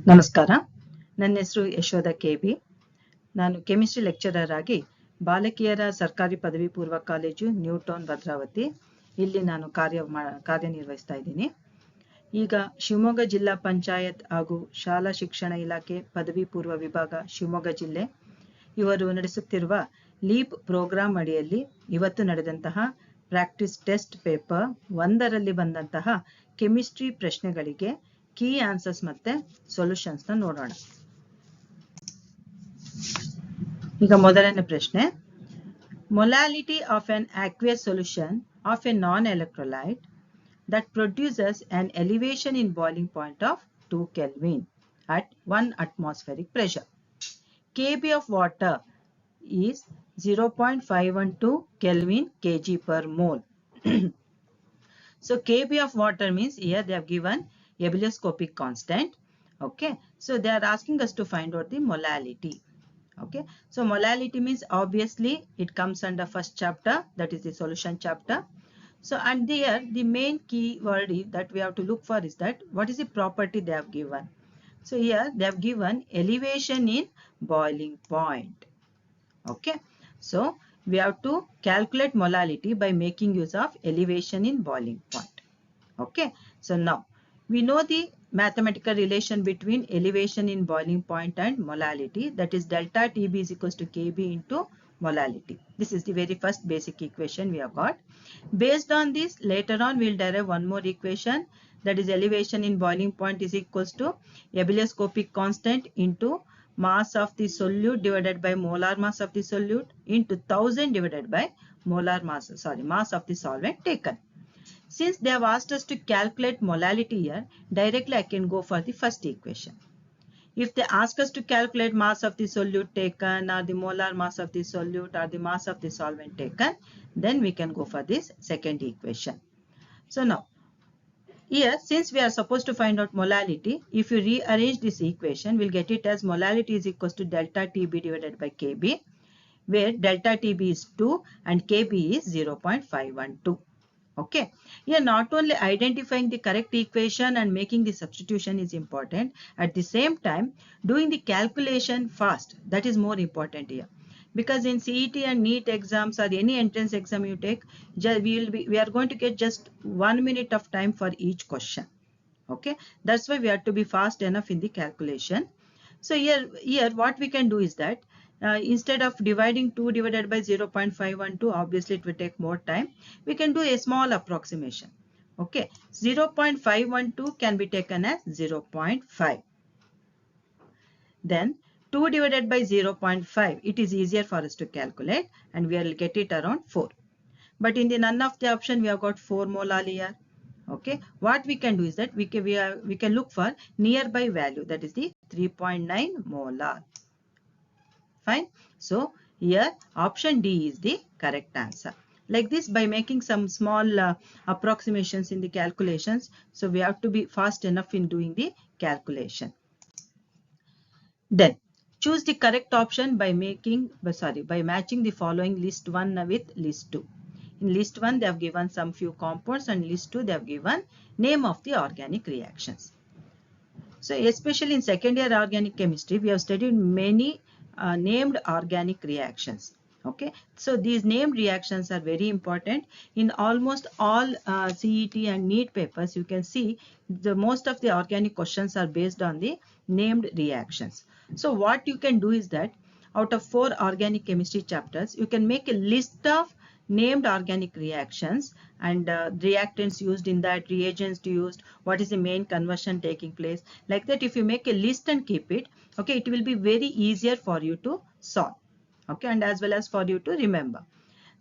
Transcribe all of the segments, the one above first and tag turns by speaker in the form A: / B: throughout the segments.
A: ನಮಸ್ಕಾರ. ನನ್ನ ಹೆಸರು ಯಶೋಧ ಕೆ.ಬಿ. ನಾನು ಕೆಮಿಸ್ಟ್ರಿ ಲೆಕ್ಚರರ್ ಆಗಿ ಬಾಲಕಿಯರ ಸರ್ಕಾರಿ ಪದವಿ ಪೂರ್ವ ಕಾಲೇಜು ನ್ಯೂ ಟೌನ್ ಭದ್ರಾವತಿ ಇಲ್ಲಿ ನಾನು ಕಾರ್ಯನಿರ್ವಹಿಸ್ತಾ ಇದ್ದೀನಿ. ಈಗ ಶಿವಮೊಗ್ಗ ಜಿಲ್ಲಾ ಪಂಚಾಯತ್ ಹಾಗೂ ಶಾಲಾ ಶಿಕ್ಷಣ ಇಲಾಖೆ ಪದವಿ ಪೂರ್ವ ವಿಭಾಗ ಶಿವಮೊಗ್ಗ ಜಿಲ್ಲೆ ಇವರು ನಡೆಸುತ್ತಿರುವ ಲೀಪ್ ಪ್ರೋಗ್ರಾಂ ಅಡಿಯಲ್ಲಿ ಇವತ್ತು ನಡೆದಂತಹ ಪ್ರಾಕ್ಟೀಸ್ ಟೆಸ್ಟ್ ಪೇಪರ್ 1ರಲ್ಲಿ ಬಂದಂತಹ ಕೆಮಿಸ್ಟ್ರಿ ಪ್ರಶ್ನೆಗಳಿಗೆ ಕೀ ಆನ್ಸರ್ಸ್ ಮತ್ತೆ ಸೊಲ್ಯೂಷನ್ಸ್ ನ ನೋಡೋಣ. ಈಗ ಮೊದಲನೇ ಪ್ರಶ್ನೆ, molality of an aqueous solution of a non-electrolyte that produces an elevation in boiling point of 2 Kelvin at 1 atmospheric pressure. Kb of water is 0.512 Kelvin kg per mole. So Kb of water means here they have given ebullioscopic constant. Okay, so they are asking us to find out the molality. Okay, so molality means obviously it comes under first chapter, that is the solution chapter. So and there the main key word that we have to look for is that what is the property they have given. So here they have given elevation in boiling point. Okay, so we have to calculate molality by making use of elevation in boiling point. Okay, so now we know the mathematical relation between elevation in boiling point and molality, that is delta Tb is equals to Kb into molality. This is the very first basic equation we have got. Based on this, later on we will derive one more equation, that is elevation in boiling point is equals to ebullioscopic constant into mass of the solute divided by molar mass of the solute into 1000 divided by mass of the solvent taken. Since they have asked us to calculate molality here, directly I can go for the first equation. If they ask us to calculate mass of the solute taken or the molar mass of the solute or the mass of the solvent taken, then we can go for this second equation. So now, here since we are supposed to find out molality, if you rearrange this equation, we'll get it as molality is equals to delta Tb divided by Kb, where delta Tb is 2 and Kb is 0.512. Okay, here not only identifying the correct equation and making the substitution is important, at the same time doing the calculation fast, that is more important here, because in CET and NEET exams or any entrance exam you take, we are going to get just 1 minute of time for each question. Okay, that's why we have to be fast enough in the calculation. So here what we can do is that instead of dividing 2 divided by 0.512, obviously it will take more time. We can do a small approximation. Okay, 0.512 can be taken as 0.5. Then 2 divided by 0.5, it is easier for us to calculate and we will get it around 4. But in the none of the option we have got 4 molar here. Okay, what we can do is that we can look for nearby value, that is the 3.9 molar. Fine. So here option D is the correct answer. Like this, by making some small approximations in the calculations, so we have to be fast enough in doing the calculation. Then choose the correct option by matching the following list 1 with list 2. In list 1 they have given some few compounds and list 2 they have given name of the organic reactions. So especially in second year organic chemistry we have studied many named organic reactions. Okay, so these named reactions are very important in almost all CET and NEET papers. You can see the most of the organic questions are based on the named reactions. So what you can do is that out of 4 organic chemistry chapters, you can make a list of named organic reactions and reactants used in that, reagents used, what is the main conversion taking place. Like that, if you make a list and keep it, okay, it will be very easier for you to solve. Okay, and as well as for you to remember.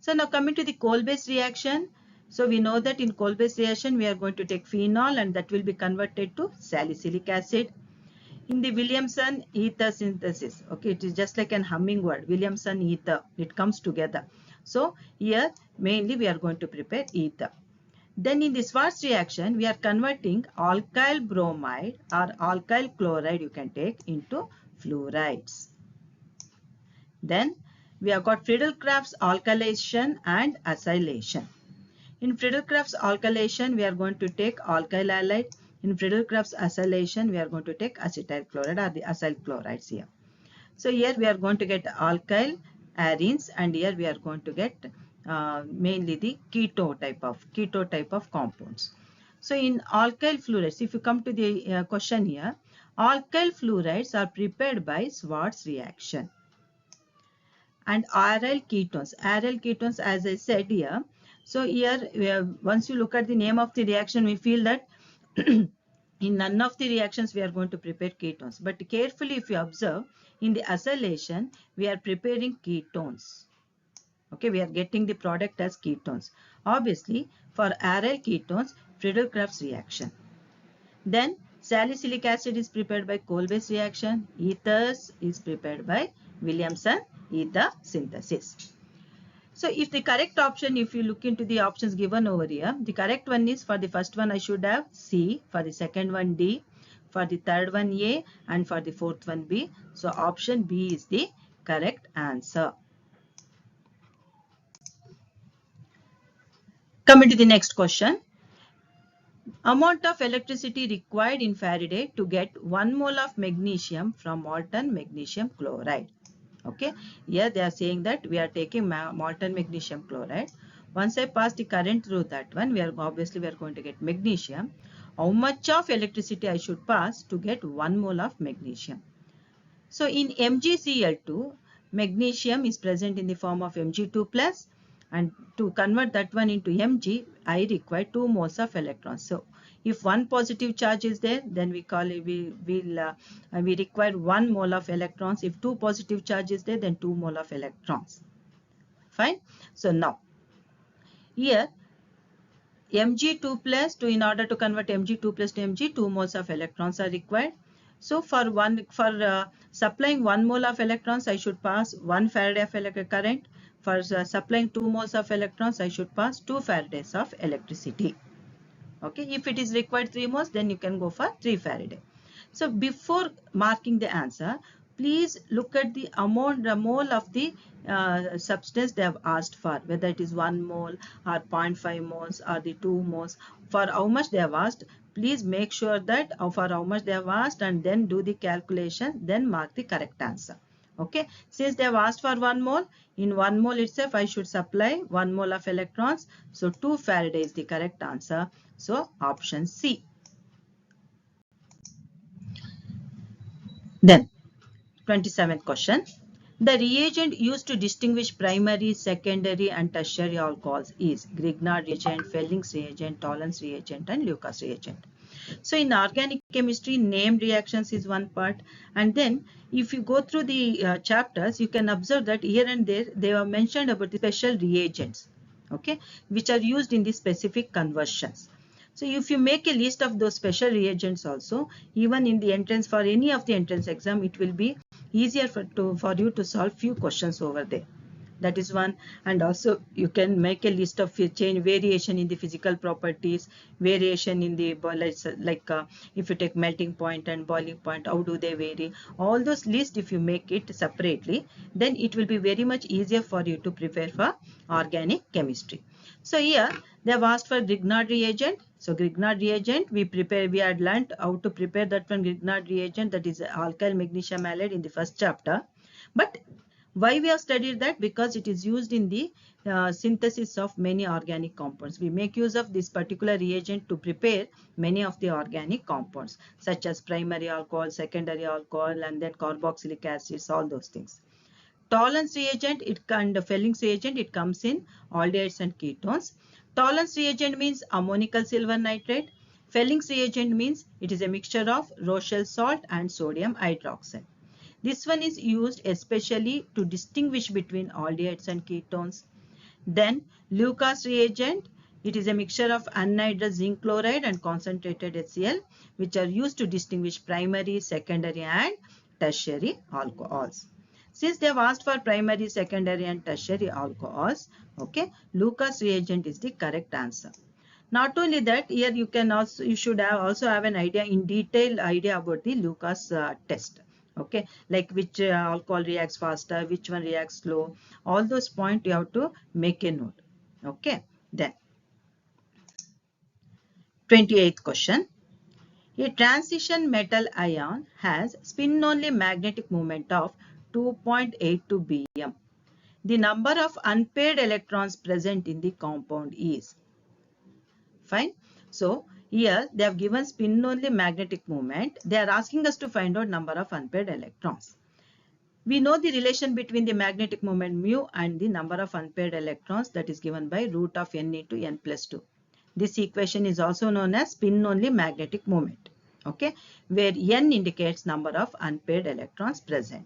A: So now coming to the coal-based reaction. So we know that in coal-based reaction, we are going to take phenol and that will be converted to salicylic acid. In the Williamson ether synthesis, okay, it is just like an hummingbird, Williamson ether, it comes together. So here mainly we are going to prepare ether. Then in the Schwarz reaction, we are converting alkyl bromide or alkyl chloride, you can take, into fluorides. Then we have got Friedel-Crafts alkylation and acylation. In Friedel-Crafts alkylation, we are going to take alkyl halide In Friedel-Crafts acylation, we are going to take acetyl chloride or the acyl chlorides here. So here we are going to get alkyl arenes, and here we are going to get mainly the keto type of compounds. So in alkyl fluorides, if you come to the question here, alkyl fluorides are prepared by Schwarz reaction. And aryl ketones, as I said here. So here, once you look at the name of the reaction, we feel that in none of the reactions we are going to prepare ketones. But carefully, if you observe, in the acylation, we are preparing ketones. Okay, we are getting the product as ketones. Obviously, for aryl ketones, Friedel-Crafts reaction. Then salicylic acid is prepared by Kolbe's reaction. Ethers is prepared by Williamson ether synthesis. So if the correct option, if you look into the options given over here, the correct one is, for the first one I should have C, for the second one D, for the third one A, and for the fourth one B. So option B is the correct answer. Coming to the next question. Amount of electricity required in Faraday to get 1 mole of magnesium from molten magnesium chloride. Okay, here they are saying that we are taking molten magnesium chloride. Once I pass the current through that one, we are going to get magnesium. How much of electricity I should pass to get 1 mole of magnesium? So in MgCl2, magnesium is present in the form of Mg2 plus, and to convert that one into Mg, I require 2 moles of electrons. So if one positive charge is there, then we require 1 mole of electrons. If 2 positive charge is there, then 2 mole of electrons. Fine. So now here Mg2 plus, in order to convert Mg2 plus to Mg, 2 moles of electrons are required. So for supplying 1 mole of electrons, I should pass 1 Faraday of electric current. For supplying 2 moles of electrons, I should pass 2 Faradays of electricity. Okay, if it is required 3 moles, then you can go for 3 Faraday. So before marking the answer, please look at the amount, the mole of the substance they have asked for, whether it is 1 mole or 0.5 moles or the 2 moles. For how much they have asked, please make sure that for how much they have asked, and then do the calculation, then mark the correct answer. Okay, since they have asked for 1 mole, in 1 mole itself I should supply 1 mole of electrons. So 2 Faraday is the correct answer. So option C. Then 27th question. The reagent used to distinguish primary, secondary and tertiary alcohols is Grignard reagent, Fellings reagent, Tollens reagent and Lucas reagent. So in organic chemistry, named reactions is one part, and then if you go through the chapters, you can observe that here and there they are mentioned about the special reagents, okay, which are used in the specific conversions. So if you make a list of those special reagents also, even in the entrance, for any of the entrance exam, it will be easier for you to solve few questions over there. That is one. And also you can make a list of change variation in the physical properties, variation in the if you take melting point and boiling point, how do they vary? All those lists, if you make it separately, then it will be very much easier for you to prepare for organic chemistry. So here they have asked for Grignard reagent. So Grignard reagent, we had learnt how to prepare that one Grignard reagent, that is alkyl magnesium halide, in the first chapter. But why we have studied that? Because it is used in the synthesis of many organic compounds. We make use of this particular reagent to prepare many of the organic compounds, such as primary alcohol, secondary alcohol, and then carboxylic acids, all those things. Tollens reagent, and Fellings reagent, it comes in aldehydes and ketones. Tollens reagent means ammonical silver nitrate. Fellings reagent means it is a mixture of Rochelle salt and sodium hydroxide. This one is used especially to distinguish between aldehydes and ketones. Then Lucas reagent, it is a mixture of anhydrous zinc chloride and concentrated HCl, which are used to distinguish primary, secondary and tertiary alcohols. Since they have asked for primary, secondary and tertiary alcohols, okay, Lucas reagent is the correct answer. Not only that, here you should also have an idea, in detailed idea about the Lucas test. Okay, like which alcohol reacts faster, which one reacts slow, all those points you have to make a note. Okay, then 28th question. A transition metal ion has spin-only magnetic moment of 2.82 bm. The number of unpaired electrons present in the compound is. Fine. So here they have given spin-only magnetic moment. They are asking us to find out number of unpaired electrons. We know the relation between the magnetic moment mu and the number of unpaired electrons, that is given by root of n into n plus 2. This equation is also known as spin-only magnetic moment, okay, where n indicates number of unpaired electrons present.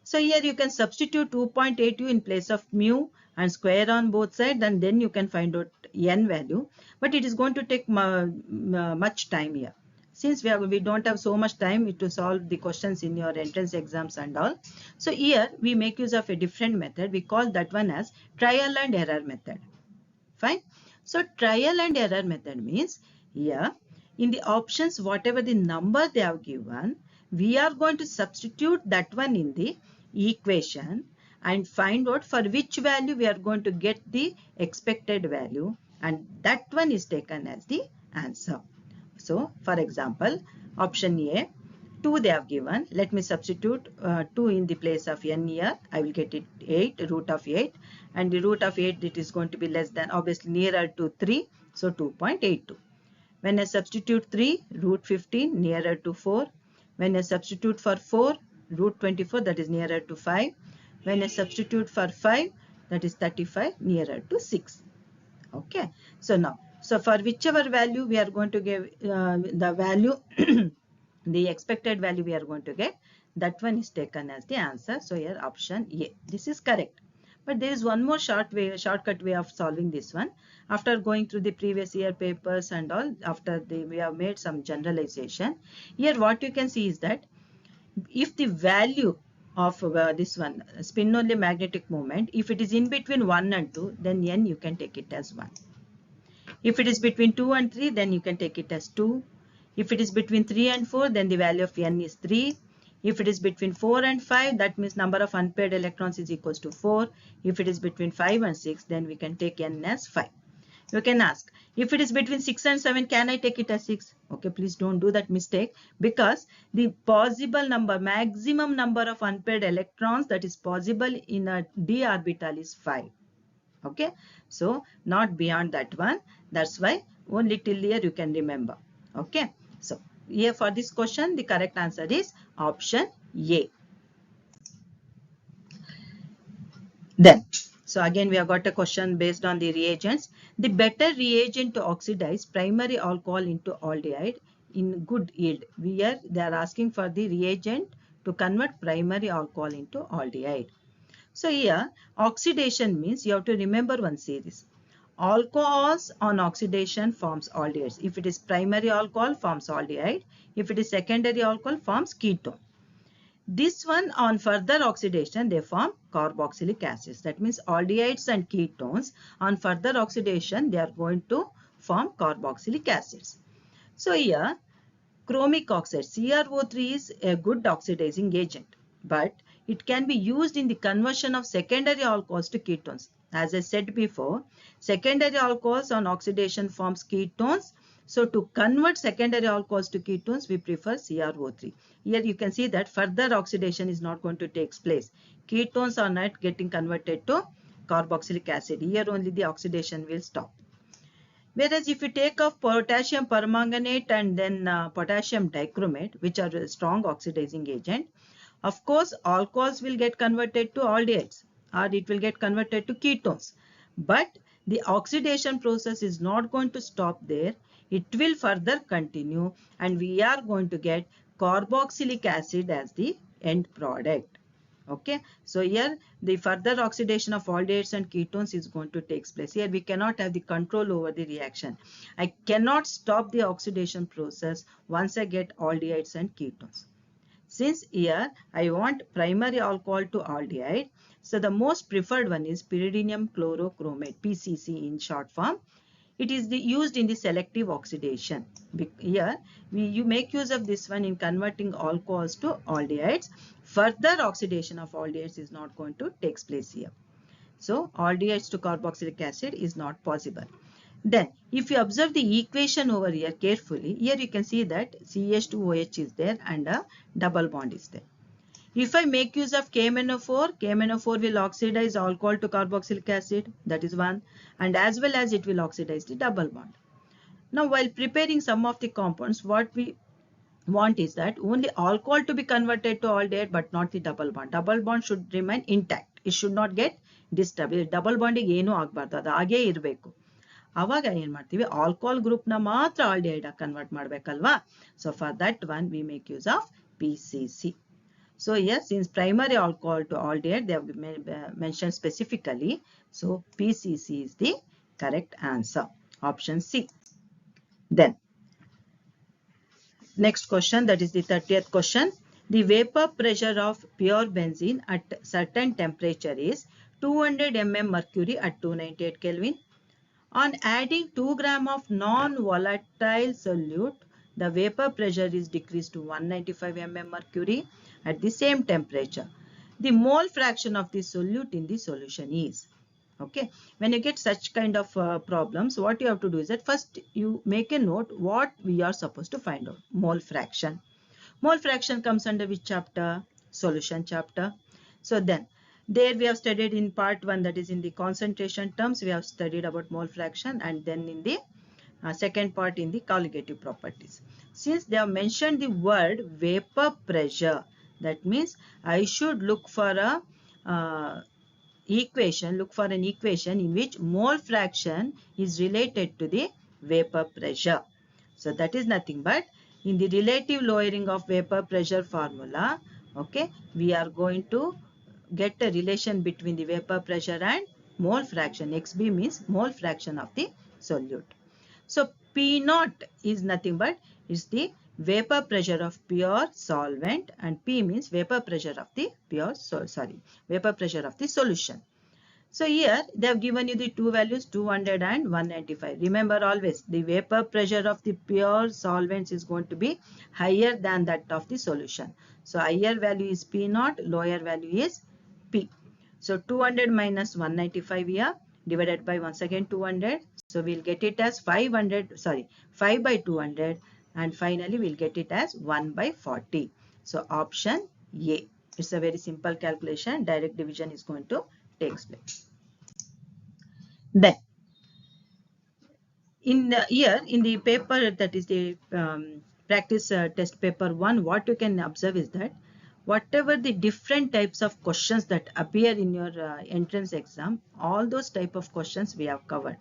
A: So here you can substitute 2.82 in place of mu and square on both sides, and then you can find out n value. But it is going to take much time here. Since we don't have so much time to solve the questions in your entrance exams and all. So here we make use of a different method. We call that one as trial and error method. Fine. So trial and error method means here in the options whatever the number they have given, we are going to substitute that one in the equation and find out for which value we are going to get the expected value, and that one is taken as the answer. So for example, option A, 2 they have given. Let me substitute 2 in the place of n here. I will get it 8, root of 8, and the root of 8 it is going to be less than, obviously nearer to 3, so 2.82. When I substitute 3, root 15, nearer to 4. When I substitute for 4, root 24, that is nearer to 5. When I substitute for 5, that is 35, nearer to 6. Okay. So now, so for whichever value we are going to give the value, the expected value we are going to get, that one is taken as the answer. So here option A, this is correct. But there is one more shortcut way of solving this one. After going through the previous year papers and all, after we have made some generalization. Here what you can see is that if the value of this one spin only magnetic moment, if it is in between 1 and 2, then n you can take it as 1. If it is between 2 and 3, then you can take it as 2. If it is between 3 and 4, then the value of n is 3. If it is between 4 and 5, that means number of unpaired electrons is equals to 4. If it is between 5 and 6, then we can take n as 5. You can ask, if it is between 6 and 7, can I take it as 6? Okay, please don't do that mistake, because the possible number, maximum number of unpaired electrons that is possible in a d orbital is 5. Okay, so not beyond that one. That's why only till here you can remember. Okay, so here for this question, the correct answer is option A. Then, so again we have got a question based on the reagents. The better reagent to oxidize primary alcohol into aldehyde in good yield. Here they are asking for the reagent to convert primary alcohol into aldehyde. So here oxidation means you have to remember one series. Alcohols on oxidation forms aldehydes. If it is primary alcohol, forms aldehyde. If it is secondary alcohol, forms ketone. This one on further oxidation, they form carboxylic acids. That means aldehydes and ketones on further oxidation, they are going to form carboxylic acids. So here chromic oxide, CrO3 is a good oxidizing agent, but it can be used in the conversion of secondary alcohols to ketones. As I said before, secondary alcohols on oxidation forms ketones. So to convert secondary alcohols to ketones, we prefer CrO3. Here you can see that further oxidation is not going to take place. Ketones are not getting converted to carboxylic acid. Here only the oxidation will stop. Whereas if you take off potassium permanganate and then potassium dichromate, which are a strong oxidizing agent, of course alcohols will get converted to aldehydes, or it will get converted to ketones. But the oxidation process is not going to stop there. It will further continue, and we are going to get carboxylic acid as the end product. Okay, so here the further oxidation of aldehydes and ketones is going to take place. Here we cannot have the control over the reaction. I cannot stop the oxidation process once I get aldehydes and ketones. Since here I want primary alcohol to aldehyde, so the most preferred one is pyridinium chlorochromate, PCC in short form. It is used in the selective oxidation. Here you make use of this one in converting alcohols to aldehydes. Further oxidation of aldehydes is not going to take place here. So aldehydes to carboxylic acid is not possible. Then if you observe the equation over here carefully, here you can see that CH2OH is there and a double bond is there. If I make use of KMnO4, KMnO4 will oxidize alcohol to carboxylic acid, that is one, and as well as it will oxidize the double bond. Now while preparing some of the compounds, what we want is that only alcohol to be converted to aldehyde but not the double bond. Double bond should remain intact. It should not get disturbed. Double bond ಏನು ಆಗಬಾರ್ದು, ಅದು ಹಾಗೇ ಇರಬೇಕು. ಆವಾಗ ಏನು ಮಾಡ್ತೀವಿ, alcohol group ನ ಮಾತ್ರ ಆಲ್ಡಿಹೈಡ್ ಕನ್ವರ್ಟ್ ಮಾಡಬೇಕಲ್ವಾ. So for that one we make use of PCC. So yes, since primary alcohol to aldehyde they have mentioned specifically, so PCC is the correct answer, option C. Then next question, that is the 30th question. The vapor pressure of pure benzene at certain temperature is 200 mm mercury at 298 Kelvin. On adding 2 gram of non-volatile solute, the vapor pressure is decreased to 195 mm mercury at the same temperature. The mole fraction of the solute in the solution is. Okay, when you get such kind of problems, what you have to do is that first you make a note what we are supposed to find out. Mole fraction. Mole fraction comes under which chapter? Solution chapter. So then there we have studied in part 1, that is in the concentration terms we have studied about mole fraction, and then in the second part in the colligative properties. Since they have mentioned the word vapor pressure, that means I should look for a an equation in which mole fraction is related to the vapor pressure. So that is nothing but in the relative lowering of vapor pressure formula, okay, we are going to get a relation between the vapor pressure and mole fraction. XB means mole fraction of the solute. So P naught is nothing but is the vapor pressure of pure solvent, and P means vapor pressure of the vapor pressure of the solution. So here they have given you the two values 200 and 195. Remember always the vapor pressure of the pure solvents is going to be higher than that of the solution. So higher value is P naught, lower value is P. So 200 minus 195 here divided by once again 200. So we'll get it as 5 by 200, and finally we'll get it as 1 by 40. So option A. It's a very simple calculation. Direct division is going to take place. Then in the paper, that is the practice test paper 1, what you can observe is that whatever the different types of questions that appear in your entrance exam, all those type of questions we have covered.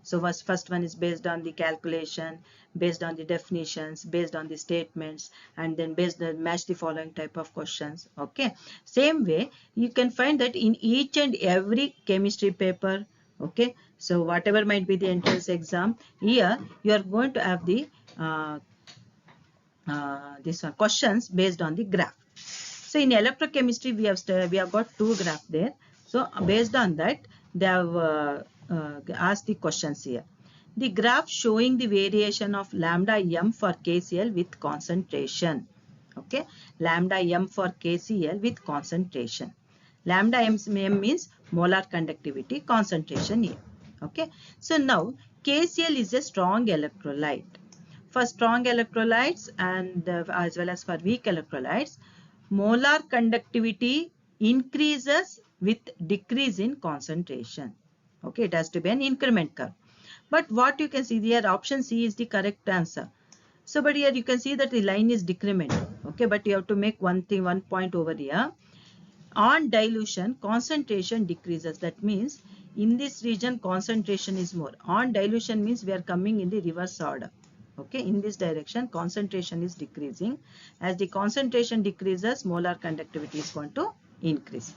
A: So first one is based on the calculation, based on the definitions, based on the statements, and then based on match the following type of questions. Okay, same way you can find that in each and every chemistry paper. Okay, so whatever might be the entrance exam, here you are going to have the this one questions based on the graph. So in electrochemistry we have got two graphs there. So based on that they have asked the questions here. The graph showing the variation of lambda m for KCl with concentration. Okay, lambda m for KCl with concentration. Lambda m means molar conductivity, concentration here. Okay, so now KCl is a strong electrolyte. For strong electrolytes and as well as for weak electrolytes, molar conductivity increases with decrease in concentration. Okay, it has to be an increment curve. But what you can see here, option C is the correct answer. So but here you can see that the line is decrement. Okay, but you have to make one point over here. On dilution, concentration decreases. That means in this region concentration is more. On dilution means we are coming in the reverse order. Okay, in this direction concentration is decreasing. As the concentration decreases, molar conductivity is going to increase.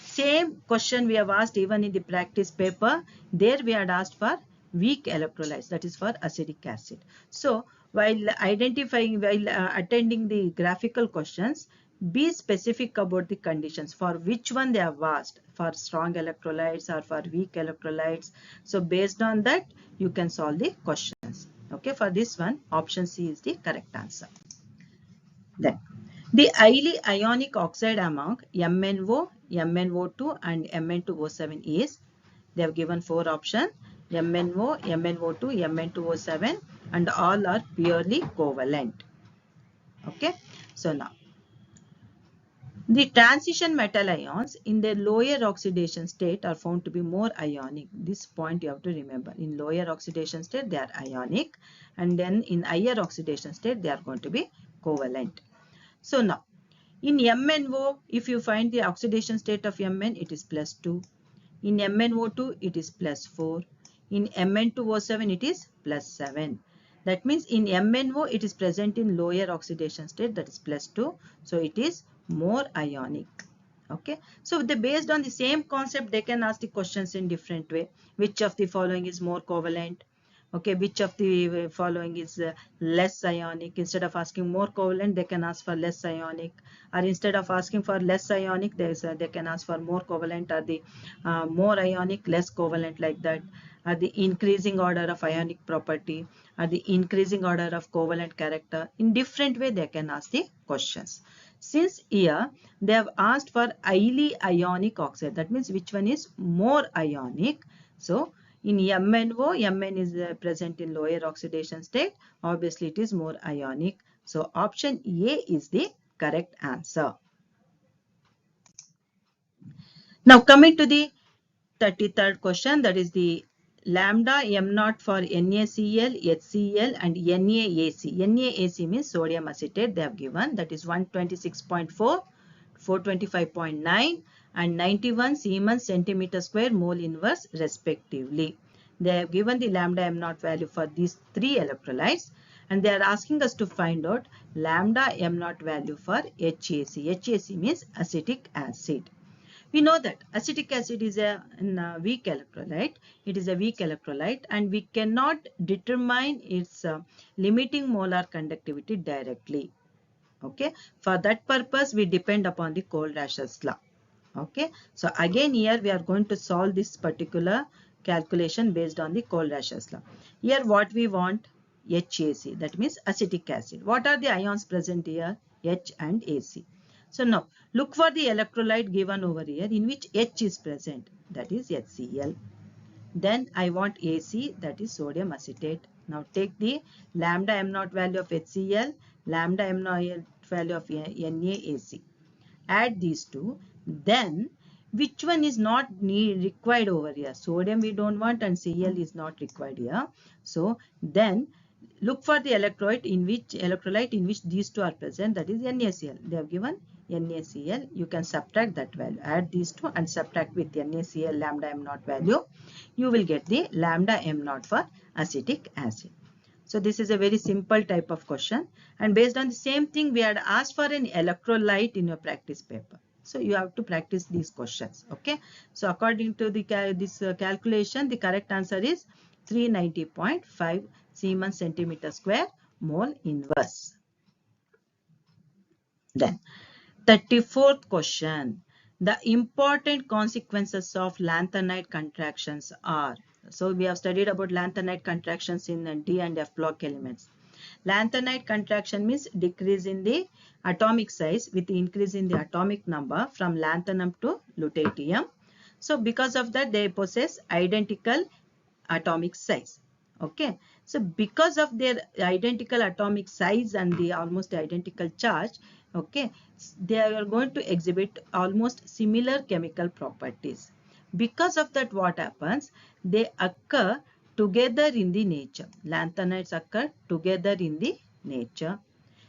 A: Same question we have asked even in the practice paper. There we had asked for weak electrolytes, that is for acetic acid. So while attending the graphical questions, be specific about the conditions for which one they have asked, for strong electrolytes or for weak electrolytes. So based on that you can solve the questions. Okay, for this one option C is the correct answer. Then the highly ionic oxide among MnO, MnO2 and Mn2O7 is, they have given 4 options. MnO, MnO2, Mn2O7, and all are purely covalent. Okay, so now the transition metal ions in their lower oxidation state are found to be more ionic. This point you have to remember. In lower oxidation state, they are ionic, and then in higher oxidation state, they are going to be covalent. So now, in MnO, if you find the oxidation state of Mn, it is +2. In MnO2, it is +4. In Mn2O7, it is +7. That means in MnO, it is present in lower oxidation state, that is +2. So it is more ionic. Okay. So based on the same concept, they can ask the questions in different way. Which of the following is more covalent? Okay, which of the following is less ionic? Instead of asking more covalent, they can ask for less ionic, or instead of asking for less ionic, they can ask for more covalent, or the more ionic, less covalent, like that, or the increasing order of ionic property, or the increasing order of covalent character. In different way, they can ask the questions. Since here they have asked for highly ionic oxide, that means which one is more ionic. So in MnO, Mn is present in lower oxidation state. Obviously, it is more ionic. So option A is the correct answer. Now coming to the 33rd question, that is the lambda M0 for NaCl, HCl and NaAC. NaAC means sodium acetate they have given, that is 126.4, 425.9 and 91 Siemens centimeter square mole inverse respectively. They have given the lambda M0 value for these three electrolytes, and they are asking us to find out lambda M0 value for HAC. HAC means acetic acid. We know that acetic acid is a weak electrolyte. It is a weak electrolyte, and we cannot determine its limiting molar conductivity directly. Okay, for that purpose we depend upon the Kohl-Rash's law. Okay, so again here we are going to solve this particular calculation based on the Kohl-Rash's law. Here what we want, HAC, that means acetic acid. What are the ions present here? H and AC. So now look for the electrolyte given over here in which H is present, that is HCl. Then I want AC, that is sodium acetate. Now take the lambda M0 value of HCl, lambda M0 value of NaAC. Add these two. Then which one is not required over here? Sodium we don't want and Cl is not required here. So then look for the electrolyte in which these two are present, that is NaCl. They have given NaCl. You can subtract that value. Add these two and subtract with NaCl lambda M0 value. You will get the lambda M0 for acetic acid. So this is a very simple type of question, and based on the same thing we had asked for an electrolyte in your practice paper. So you have to practice these questions. Okay. So according to the calculation, the correct answer is 390.5 Siemens centimeter square mole inverse. Then 34th question. The important consequences of lanthanide contractions are. So we have studied about lanthanide contractions in D and F block elements. Lanthanide contraction means decrease in the atomic size with increase in the atomic number from lanthanum to lutetium. So because of that they possess identical atomic size. Okay. So because of their identical atomic size and the almost identical charge, okay, they are going to exhibit almost similar chemical properties. Because of that, what happens? They occur together in the nature. Lanthanides occur together in the nature.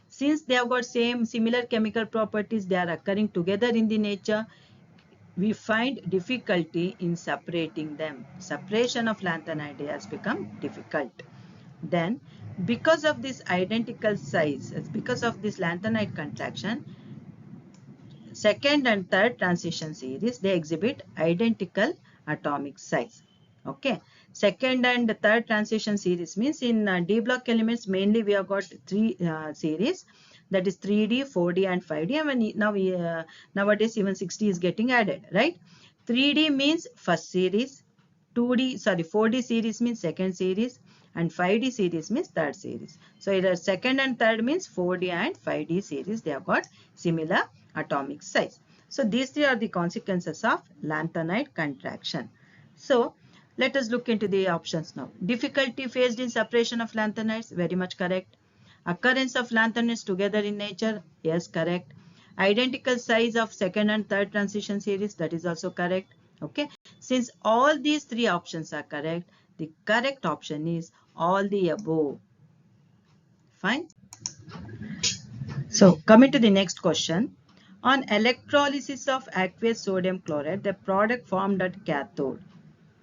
A: Since they have got similar chemical properties, they are occurring together in the nature, we find difficulty in separating them. Separation of lanthanide has become difficult. Then, because of this identical size, because of this lanthanide contraction, second and third transition series, they exhibit identical atomic size. Okay. Second and third transition series means in D block elements, mainly we have got three series, that is 3D, 4D and 5D. I mean, now nowadays even 6D is getting added, right? 3D means first series, 4D series means second series, and 5D series means third series. So either second and third means 4D and 5D series, they have got similar atomic size. So these three are the consequences of lanthanide contraction. So Let us look into the options now. Difficulty faced in separation of lanthanides, very much correct. Occurrence of lanthanides together in nature, yes, correct. Identical size of second and third transition series, that is also correct. Okay, since all these three options are correct, the correct option is all the above. Fine. So coming to the next question. On electrolysis of aqueous sodium chloride, the product formed at cathode.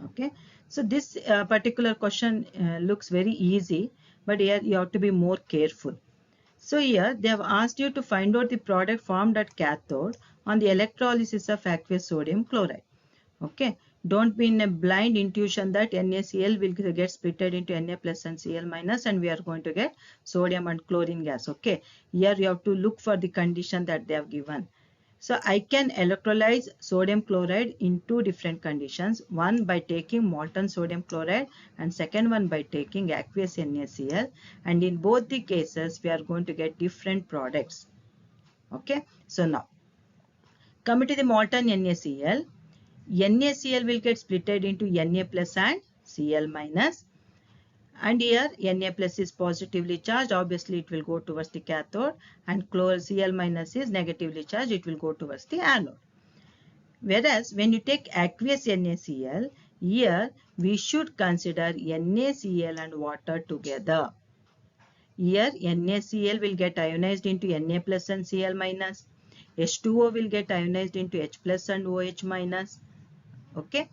A: Okay, so this particular question looks very easy, but here you have to be more careful. So here they have asked you to find out the product formed at cathode on the electrolysis of aqueous sodium chloride. Okay, don't be in a blind intuition that NaCl will get splitted into Na plus and Cl minus and we are going to get sodium and chlorine gas. Okay, here you have to look for the condition that they have given. So I can electrolyze sodium chloride in two different conditions. One by taking molten sodium chloride and second one by taking aqueous NaCl. And in both the cases, we are going to get different products. Okay. So now, coming to the molten NaCl, NaCl will get splitted into Na plus and Cl minus. And here Na plus is positively charged, obviously it will go towards the cathode, and Cl minus is negatively charged, it will go towards the anode. Whereas when you take aqueous NaCl, here we should consider NaCl and water together. Here NaCl will get ionized into Na plus and Cl minus. H2O will get ionized into H plus and OH minus. Okay.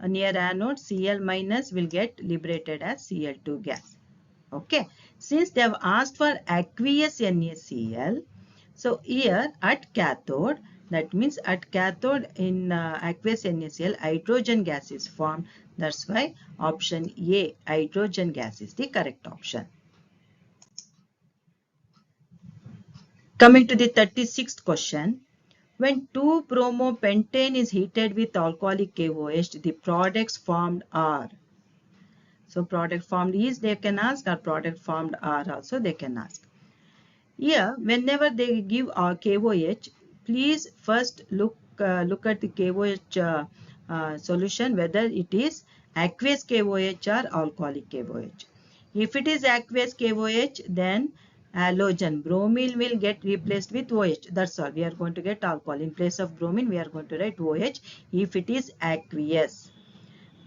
A: Near anode, Cl minus will get liberated as Cl2 gas. Okay, since they have asked for aqueous NaCl, so here at cathode, that means at cathode in aqueous NaCl, hydrogen gas is formed. That's why option A, hydrogen gas, is the correct option. Coming to the 36th question. When 2-bromopentane is heated with alcoholic KOH, the products formed are. So product formed is they can ask, or product formed are also they can ask. Here, whenever they give KOH, please first look at the KOH solution, whether it is aqueous KOH or alcoholic KOH. If it is aqueous KOH, then halogen bromine will get replaced with OH. That's all. We are going to get alcohol. In place of bromine, we are going to write OH if it is aqueous.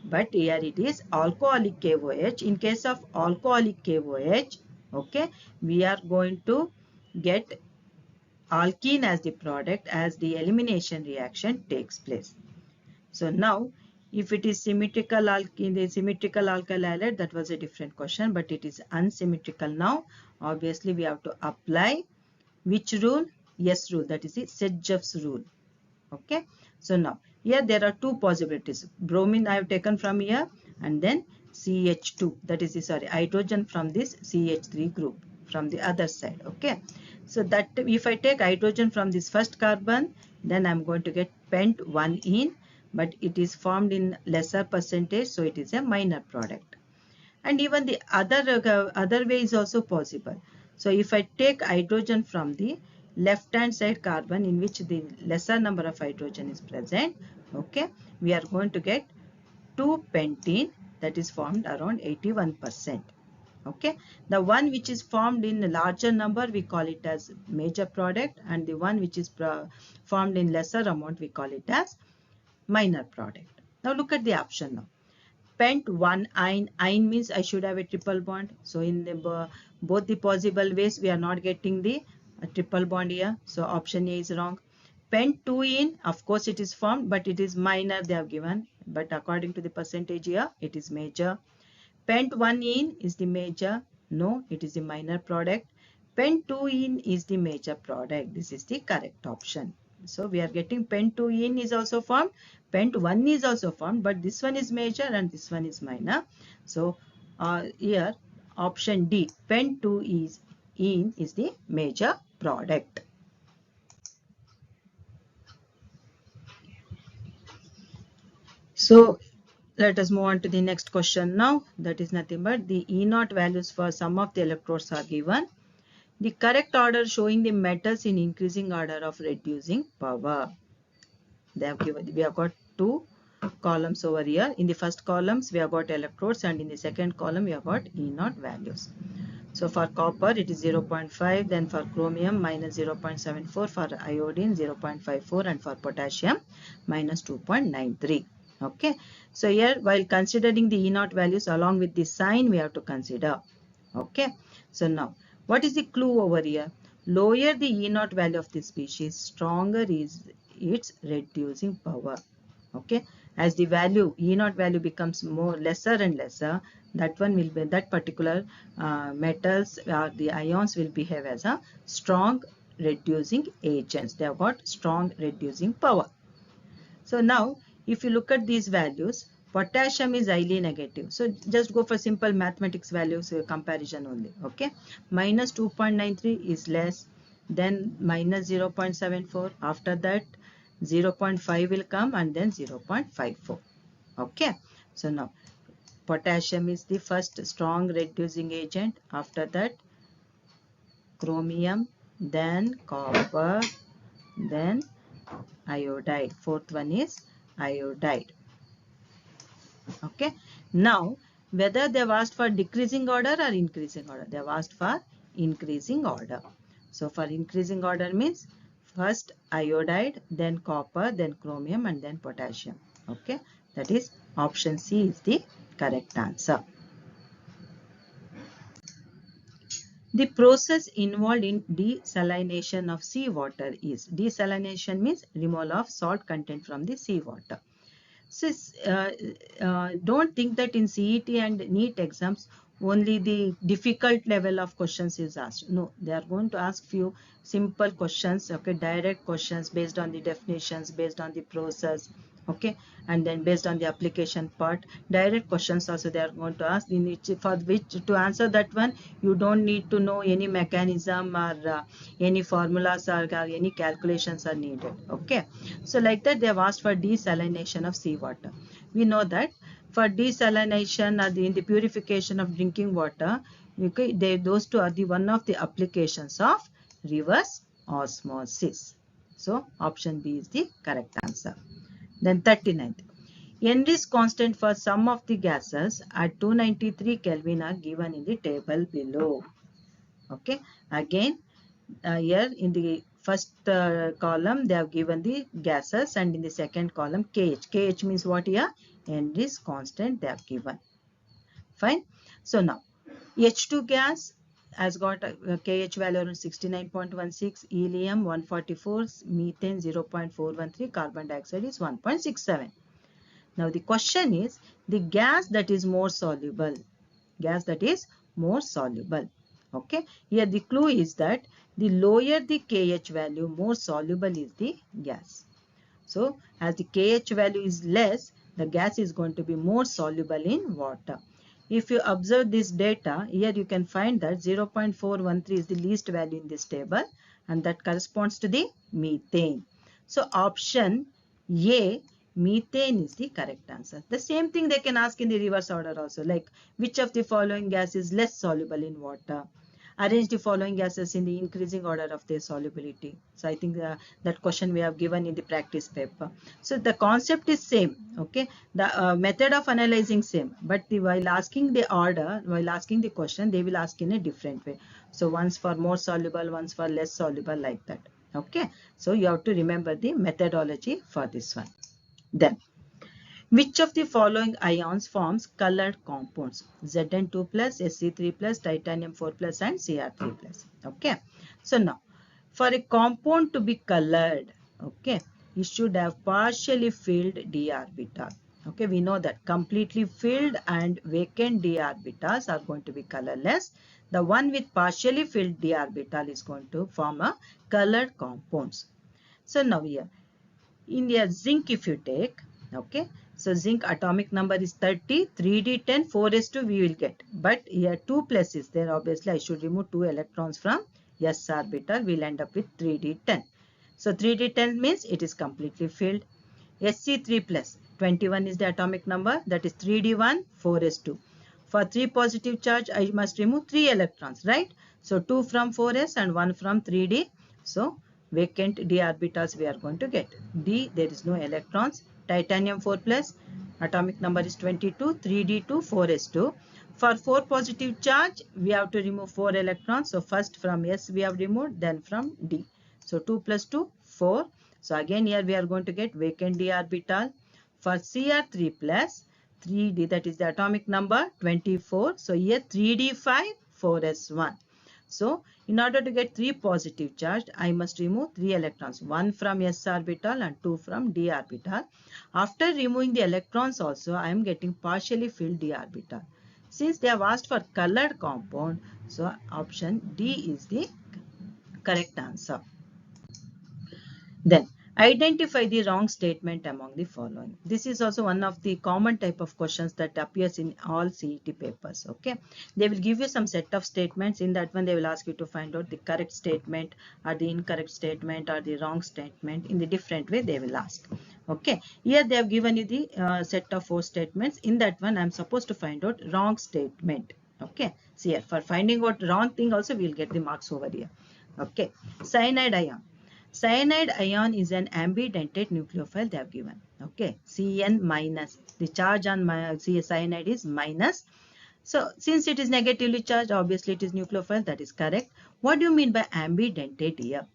A: But here it is alcoholic KOH. In case of alcoholic KOH, okay, we are going to get alkene as the product as the elimination reaction takes place. So now, if it is symmetrical alkene, the symmetrical alkyl halide, that was a different question, but it is unsymmetrical now. Obviously, we have to apply which rule? Yes rule, that is the Sedgwick's rule. Okay. So now, here there are two possibilities. Bromine I have taken from here and then CH2, that is the hydrogen from this CH3 group from the other side. Okay. So that if I take hydrogen from this first carbon, then I'm going to get pent 1-ene, but it is formed in lesser percentage, so it is a minor product. And even the other way is also possible. So if I take hydrogen from the left hand side carbon in which the lesser number of hydrogen is present, okay, we are going to get 2-pentene, that is formed around 81%. Okay, the one which is formed in a larger number we call it as major product, and the one which is formed in lesser amount we call it as minor product. Now look at the option now. Pent 1-ine, ine means I should have a triple bond. So in the both the possible ways we are not getting the triple bond here. So option A is wrong. Pent 2-ene, of course it is formed, but it is minor they have given. But according to the percentage here, it is major. Pent 1-ene is the major. No, it is the minor product. Pent 2-ene is the major product. This is the correct option. So we are getting pent 2-ene is also formed. Pent 1 is also formed, but this one is major and this one is minor. So here option D, pent 2-ene is the major product. So Let us move on to the next question now. That is nothing but the E naught values for some of the electrodes are given. The correct order showing the metals in increasing order of reducing power. They have given, we have got two columns over here. In the first columns we have got electrodes, and in the second column we have got E naught values. So for copper it is 0.5, then for chromium minus 0.74, for iodine 0.54, and for potassium minus 2.93. Okay, so here while considering the E naught values along with the sign we have to consider. Okay, so now what is the clue over here? Lower the E naught value of the species, stronger is its reducing power. Okay, as the value E naught value becomes more lesser and lesser, that one will be, that particular metals or the ions will behave as a strong reducing agents. They have got strong reducing power. So now if you look at these values, potassium is highly negative. So just go for simple mathematics values comparison only. Okay, minus 2.93 is less, then minus 0.74. After that 0.5 will come, and then 0.54. Okay, so now potassium is the first strong reducing agent. After that chromium, then copper, then iodide. Fourth one is iodide. Okay, now whether they have asked for decreasing order or increasing order, they have asked for increasing order. So for increasing order means first iodide, then copper, then chromium, and then potassium. Okay, that is option C is the correct answer. The process involved in desalination of seawater is, desalination means removal of salt content from the seawater. So don't think that in CET and NEET exams only the difficult level of questions is asked. No, they are going to ask few simple questions, okay, direct questions based on the definitions, based on the process, okay, and then based on the application part, direct questions also they are going to ask. For which to answer that one, you don't need to know any mechanism or any formulas or any calculations are needed. Okay, so like that they have asked for desalination of seawater. We know that for desalination or in the purification of drinking water, those two are the one of the applications of reverse osmosis. So option B is the correct answer. Then 39th. Henry's constant for some of the gases at 293 Kelvin are given in the table below. Okay, again here in the first column they have given the gases, and in the second column KH. KH means what here? Henry's constant they have given. Fine. So now H2 gas has got a KH value around 69.16, helium 144, methane 0.413, carbon dioxide is 1.67. Now the question is the gas that is more soluble. Gas that is more soluble. Okay. Here the clue is that the lower the KH value, more soluble is the gas. So as the KH value is less, the gas is going to be more soluble in water. If you observe this data, here you can find that 0.413 is the least value in this table, and that corresponds to the methane. So option A, methane is the correct answer. The same thing they can ask in the reverse order also, like which of the following gas is less soluble in water? Arrange the following gases in the increasing order of their solubility. So I think that question we have given in the practice paper. So the concept is same, okay, the method of analyzing same, but while asking the order, while asking the question, they will ask in a different way. So once for more soluble, once for less soluble, like that. Okay, so you have to remember the methodology for this one. Then which of the following ions forms colored compounds? Zn2+, Sc3+, titanium 4+, and Cr3+. Okay. So now, for a compound to be colored, okay, it should have partially filled d orbital. Okay, we know that completely filled and vacant d orbitals are going to be colorless. The one with partially filled d orbital is going to form a colored compounds. So now here, in the zinc if you take, okay, so zinc atomic number is 30, 3d10, 4s2 we will get, but here 2 plus is there, obviously I should remove 2 electrons from s orbital, we'll end up with 3d10. So 3d10 means it is completely filled. Sc3 plus, 21 is the atomic number, that is 3d1, 4s2. For 3 positive charge, I must remove 3 electrons, right? So 2 from 4s and 1 from 3d. So vacant d orbitals we are going to get. D, there is no electrons. Titanium 4 plus, atomic number is 22, 3d2, 4s2. For 4 positive charge, we have to remove 4 electrons. So first from S we have removed, then from D. So 2 plus 2, 4. So again here we are going to get vacant d orbital. For Cr3 plus, 3d, that is the atomic number 24. So here 3d5, 4s1. So in order to get 3 positive charged, I must remove 3 electrons, 1 from s orbital and 2 from d orbital. After removing the electrons also, I am getting partially filled d orbital. Since they have asked for colored compound, so option D is the correct answer. Then identify the wrong statement among the following. This is also one of the common type of questions that appears in all CET papers. Okay, they will give you some set of statements. In that one they will ask you to find out the correct statement or the incorrect statement or the wrong statement. In the different way they will ask. Okay, here they have given you the set of 4 statements. In that one I am supposed to find out wrong statement. Okay, see here, for finding out wrong thing also we will get the marks over here. Okay, cyanide ion. Cyanide ion is an ambidentate nucleophile they have given. Okay, Cn minus. The charge on cyanide is minus. So since it is negatively charged, obviously it is nucleophile. That is correct. What do you mean by ambidentate here?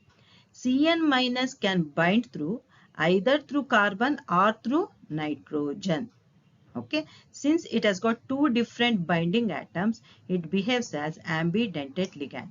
A: Cn minus can bind through either through carbon or through nitrogen. Okay, since it has got 2 different binding atoms, it behaves as ambidentate ligand.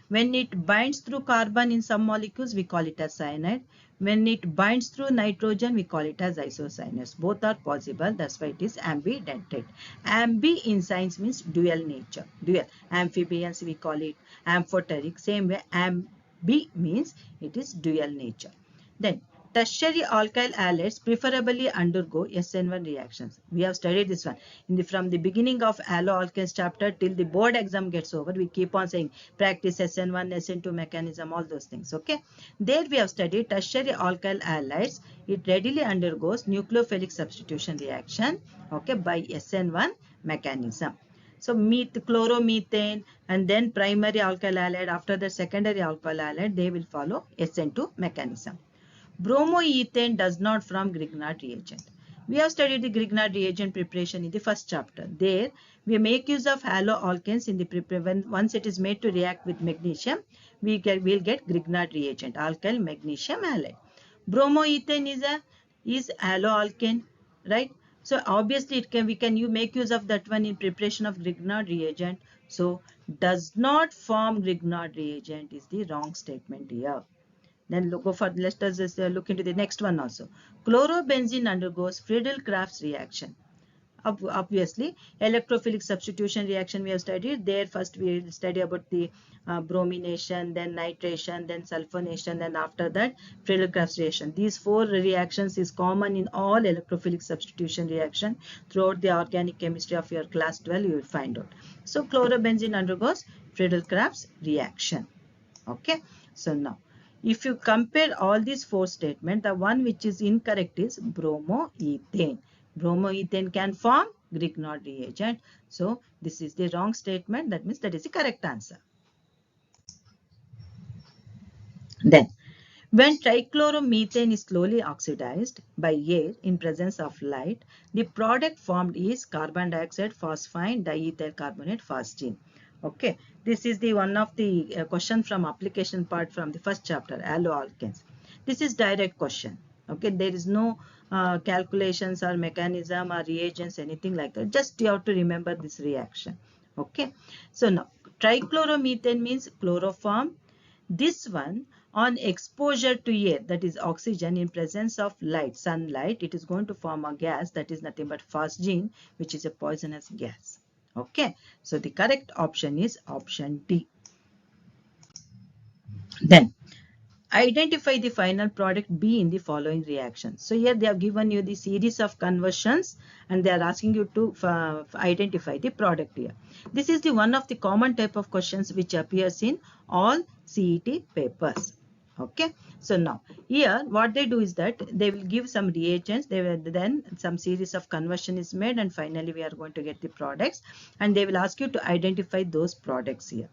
A: When it binds through carbon in some molecules, we call it as cyanide. When it binds through nitrogen, we call it as isocyanates. Both are possible. That's why it is ambidentate. Ambi in science means dual nature. Dual. Amphibians we call it. Amphoteric. Same way ambi means it is dual nature. Then tertiary alkyl halides preferably undergo SN1 reactions. We have studied this one. From the beginning of alloalkanes chapter till the board exam gets over, we keep on saying practice SN1, SN2 mechanism, all those things. Okay. There we have studied tertiary alkyl halides. It readily undergoes nucleophilic substitution reaction, okay, by SN1 mechanism. So chloromethane and then primary alkyl halide, after the secondary alkyl halide, they will follow SN2 mechanism. Bromoethane does not form Grignard reagent. We have studied the Grignard reagent preparation in the first chapter. There, we make use of haloalkanes in the once it is made to react with magnesium, we'll get Grignard reagent, alkyl magnesium halide. Bromoethane is haloalkane, right? So obviously we can make use of that one in preparation of Grignard reagent. So does not form Grignard reagent is the wrong statement here. Then let us just look into the next one also. Chlorobenzene undergoes Friedel-Crafts reaction. Obviously, electrophilic substitution reaction we have studied. There first we study about the bromination, then nitration, then sulfonation, then after that Friedel-Crafts reaction. These 4 reactions is common in all electrophilic substitution reaction. Throughout the organic chemistry of your class 12 you will find out. So chlorobenzene undergoes Friedel-Crafts reaction. Okay. So now, if you compare all these 4 statements, the one which is incorrect is bromoethane. Bromoethane can form Grignard reagent. So this is the wrong statement. That means that is the correct answer. Then, when trichloromethane is slowly oxidized by air in presence of light, the product formed is carbon dioxide, phosphine, diethyl carbonate, phosgene. Okay, this is the one of the question from application part from the first chapter, alloalkanes. This is direct question. Okay, there is no calculations or mechanism or reagents, anything like that. Just you have to remember this reaction. Okay, so now trichloromethane means chloroform. This one, on exposure to air, that is oxygen, in presence of light, sunlight, it is going to form a gas that is nothing but phosgene, which is a poisonous gas. Okay, so the correct option is option D. Then, identify the final product B in the following reaction. So here they have given you the series of conversions and they are asking you to identify the product here. This is the one of the common type of questions which appears in all CET papers. Okay, so now here what they do is that they will give some reagents, they will then some series of conversion is made, and finally we are going to get the products, and they will ask you to identify those products here.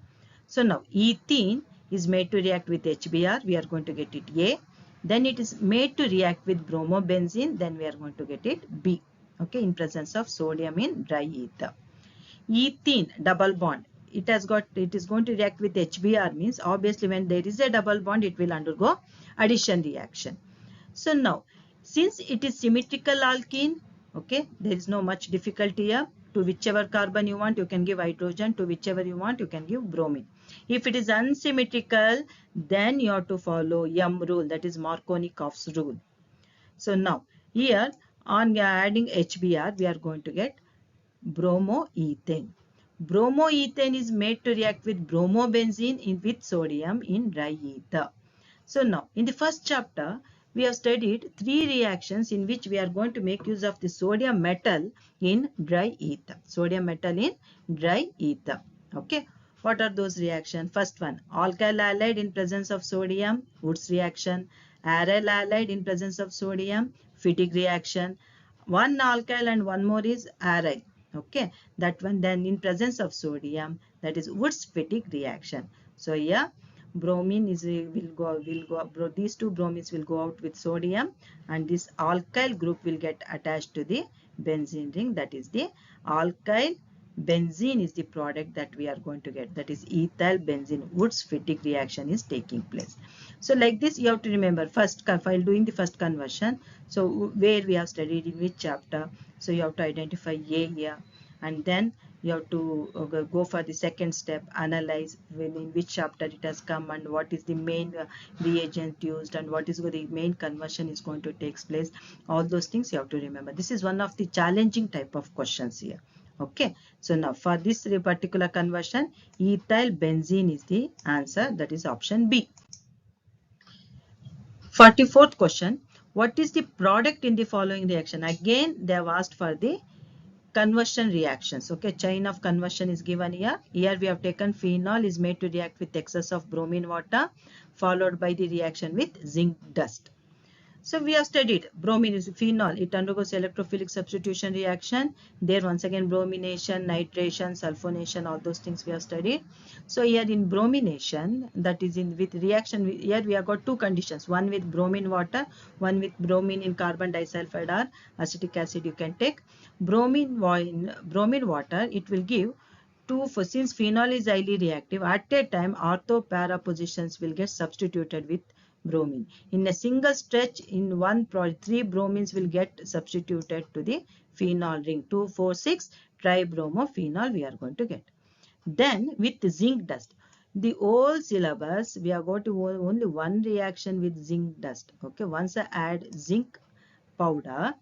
A: So now ethene is made to react with HBr, we are going to get it A. Then it is made to react with bromobenzene, then we are going to get it B. Okay, in presence of sodium in dry ether. Ethene double bond, it is going to react with HBr, means obviously when there is a double bond it will undergo addition reaction. So now since it is symmetrical alkene, okay, there is no much difficulty here. To whichever carbon you want you can give hydrogen, to whichever you want you can give bromine. If it is unsymmetrical, then you have to follow M rule, that is Markovnikov's rule. So now here on adding HBr we are going to get bromoethane. Bromoethane is made to react with bromobenzene with sodium in dry ether. So now in the first chapter we have studied 3 reactions in which we are going to make use of the sodium metal in dry ether. Sodium metal in dry ether. Okay. What are those reactions? First one, alkyl halide in presence of sodium, Wurtz reaction. Aryl halide in presence of sodium, Fittig reaction. One alkyl and one more is aryl. Okay, that one then in presence of sodium, that is Wurtz-Fittig reaction. So here bromine is these two bromines will go out with sodium, and this alkyl group will get attached to the benzene ring, that is the alkyl benzene is the product that we are going to get, that is ethyl benzene. Wurtz-Fittig reaction is taking place. So like this you have to remember first while doing the first conversion, so where we have studied in which chapter, so you have to identify A here, and then you have to go for the second step, analyze in which chapter it has come and what is the main reagent used and what is the main conversion is going to take place. All those things you have to remember. This is one of the challenging type of questions here. Okay, so now for this particular conversion, ethyl benzene is the answer, that is option B. 44th question, what is the product in the following reaction? Again they have asked for the conversion reactions. Okay, chain of conversion is given here. Here we have taken phenol is made to react with excess of bromine water, followed by the reaction with zinc dust. So we have studied bromine is phenol, it undergoes electrophilic substitution reaction. There once again bromination, nitration, sulfonation, all those things we have studied. So here in bromination, that is in with reaction, here we have got two conditions, one with bromine water, one with bromine in carbon disulfide or acetic acid you can take. Bromine water, it will give since phenol is highly reactive, at a time ortho para positions will get substituted with bromine. In a single stretch, in one project, 3 bromines will get substituted to the phenol ring. 2,4,6 tribromophenol we are going to get. Then with zinc dust, the whole syllabus we are going to only one reaction with zinc dust. Okay, once I add zinc powder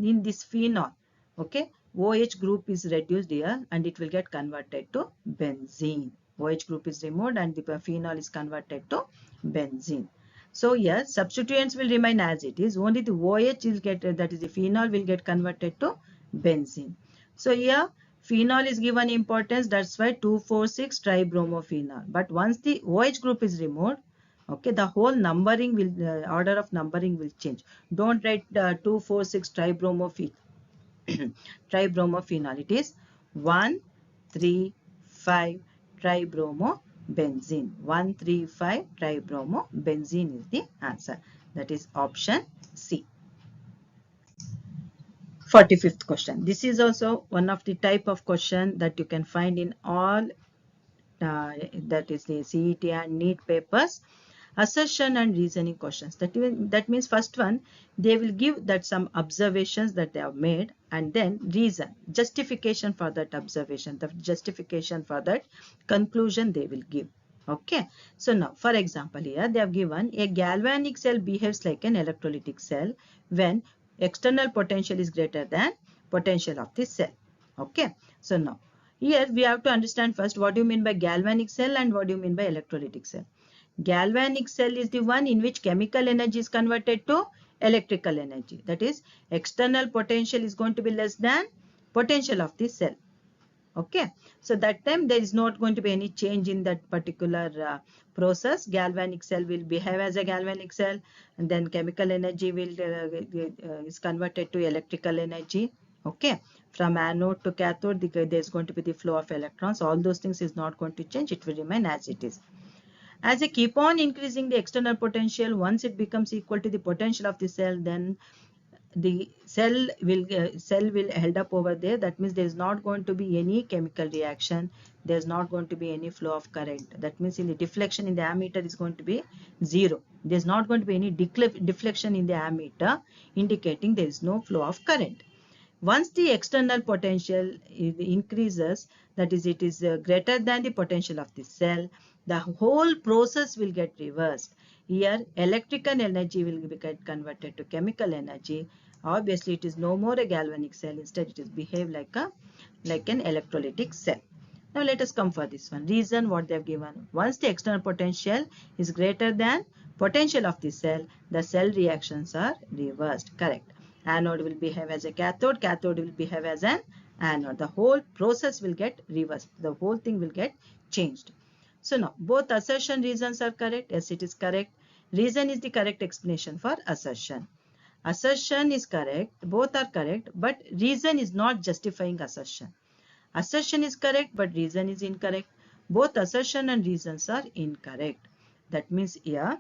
A: in this phenol, okay, OH group is reduced here and it will get converted to benzene. OH group is removed and the phenol is converted to benzene. So here substituents will remain as it is, only the OH will get, that is the phenol will get converted to benzene. So here phenol is given importance, that's why 2,4,6 tribromophenol. But once the OH group is removed, okay, the whole numbering will, order of numbering will change. Don't write 2,4,6 tribromophenol. It is 1,3,5 tribromobenzene. 1,3,5 tribromobenzene is the answer. That is option C. 45th question. This is also one of the type of question that you can find in all that is the CET and NEET papers. Assertion and reasoning questions. That means first one, they will give that some observations that they have made and then reason, justification for that observation, the justification for that conclusion they will give. Okay. So now, for example, here they have given a galvanic cell behaves like an electrolytic cell when external potential is greater than potential of the cell. Okay. So now, here we have to understand first what do you mean by galvanic cell and what do you mean by electrolytic cell. Galvanic cell is the one in which chemical energy is converted to electrical energy. That is, external potential is going to be less than potential of the cell. Okay, so that time there is not going to be any change in that particular process. Galvanic cell will behave as a galvanic cell, and then chemical energy will is converted to electrical energy. Okay, from anode to cathode, there is going to be the flow of electrons. All those things is not going to change. It will remain as it is. As I keep on increasing the external potential, once it becomes equal to the potential of the cell, then the cell will held up over there. That means there is not going to be any chemical reaction. There is not going to be any flow of current. That means in the deflection in the ammeter is going to be 0. There is not going to be any deflection in the ammeter, indicating there is no flow of current. Once the external potential increases, that is, it is greater than the potential of the cell, the whole process will get reversed. Here, electrical energy will get converted to chemical energy. Obviously, it is no more a galvanic cell. Instead, it is behave like an electrolytic cell. Now, let us come for this one. Reason what they have given. Once the external potential is greater than potential of the cell reactions are reversed. Correct. Anode will behave as a cathode. Cathode will behave as an anode. The whole process will get reversed. The whole thing will get changed. So now, both assertion reasons are correct. Yes, it is correct. Reason is the correct explanation for assertion. Assertion is correct. Both are correct. But reason is not justifying assertion. Assertion is correct, but reason is incorrect. Both assertion and reasons are incorrect. That means here,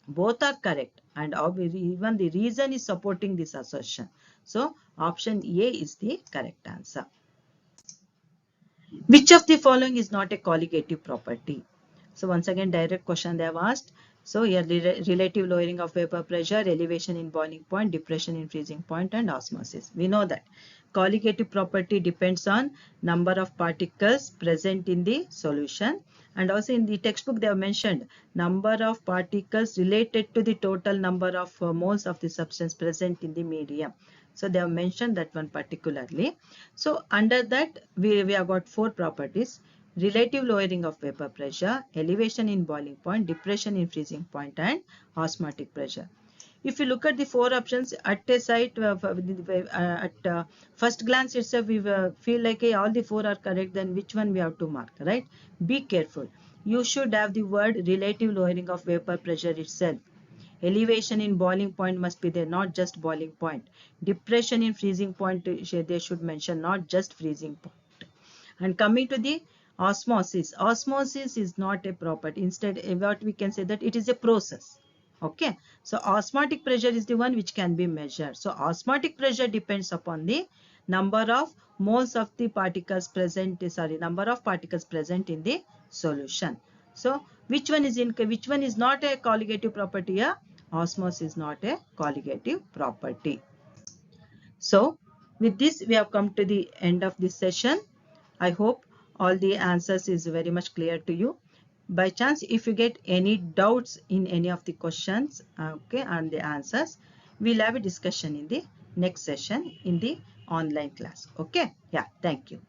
A: both are correct, and even the reason is supporting this assertion. So option A is the correct answer. Which of the following is not a colligative property? So once again, direct question they have asked. So here, relative lowering of vapor pressure, elevation in boiling point, depression in freezing point, and osmosis. We know that colligative property depends on number of particles present in the solution, and also in the textbook they have mentioned number of particles related to the total number of moles of the substance present in the medium. So they have mentioned that one particularly. So under that we have got 4 properties: relative lowering of vapor pressure, elevation in boiling point, depression in freezing point, and osmotic pressure. If you look at the 4 options at a sight, at first glance itself, we feel like all the 4 are correct, then which one we have to mark, right? Be careful. You should have the word relative lowering of vapor pressure itself. Elevation in boiling point must be there, not just boiling point. Depression in freezing point, they should mention, not just freezing point. And coming to the osmosis, osmosis is not a property. Instead, what we can say that it is a process. Okay, so osmotic pressure is the one which can be measured. So osmotic pressure depends upon the number of moles of the particles present, number of particles present in the solution. So which one is not a colligative property here? Osmosis is not a colligative property. So with this we have come to the end of this session. I hope all the answers is very much clear to you. By chance, if you get any doubts in any of the questions, okay, and the answers, we'll have a discussion in the next session in the online class. Okay, yeah, thank you.